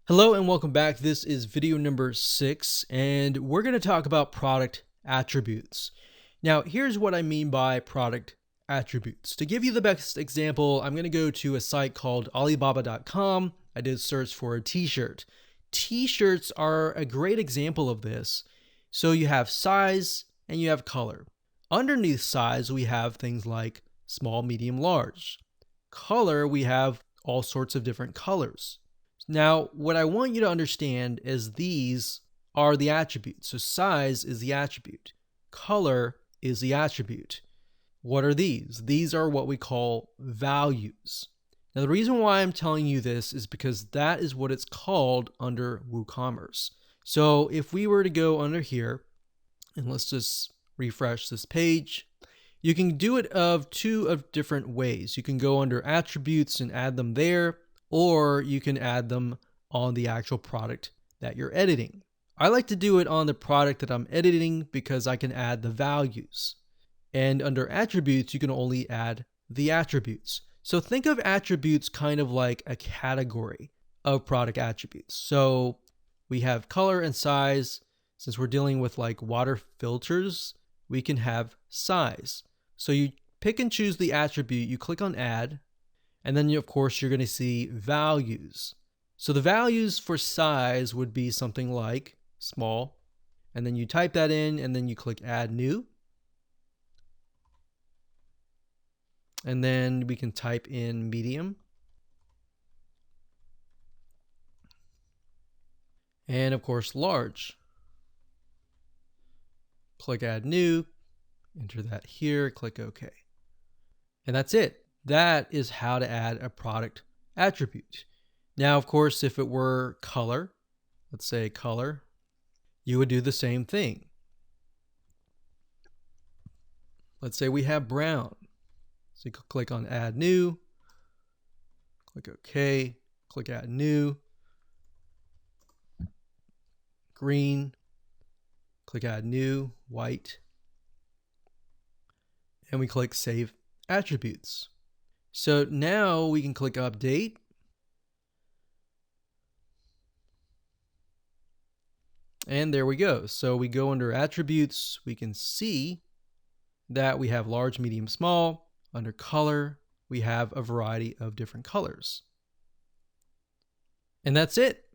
Hello and welcome back. This is video number 6 and we're going to talk about product attributes. Now here's what I mean by product attributes. To give you the best example, I'm going to go to a site called Alibaba.com. I did a search for a t-shirt. T-shirts are a great example of this. So you have size and you have color. Underneath size we have things like small, medium, large. Color, we have all sorts of different colors. Now, what I want you to understand is these are the attributes. So size is the attribute. Color is the attribute. What are these? These are what we call values. Now, the reason why I'm telling you this is because that is what it's called under WooCommerce. So if we were to go under here, and let's just refresh this page, you can do it of two different ways. You can go under attributes and add them there, or you can add them on the actual product that you're editing. I like to do it on the product that I'm editing because I can add the values. And under attributes, you can only add the attributes. So think of attributes kind of like a category of product attributes. So we have color and size. Since we're dealing with like water filters, we can have size. So you pick and choose the attribute, you click on add, and then of course you're going to see values. So the values for size would be something like small, and then you type that in and then you click add new. And then we can type in medium. And of course large. Click add new, enter that here, click OK. And that's it. That is how to add a product attribute. Now, of course, if it were color, let's say color, you would do the same thing. Let's say we have brown. So you click on add new, click OK, click add new, green, click add new, white, and we click save attributes. So now we can click update. And there we go. So we go under attributes, we can see that we have large, medium, small. Under color, we have a variety of different colors. And that's it.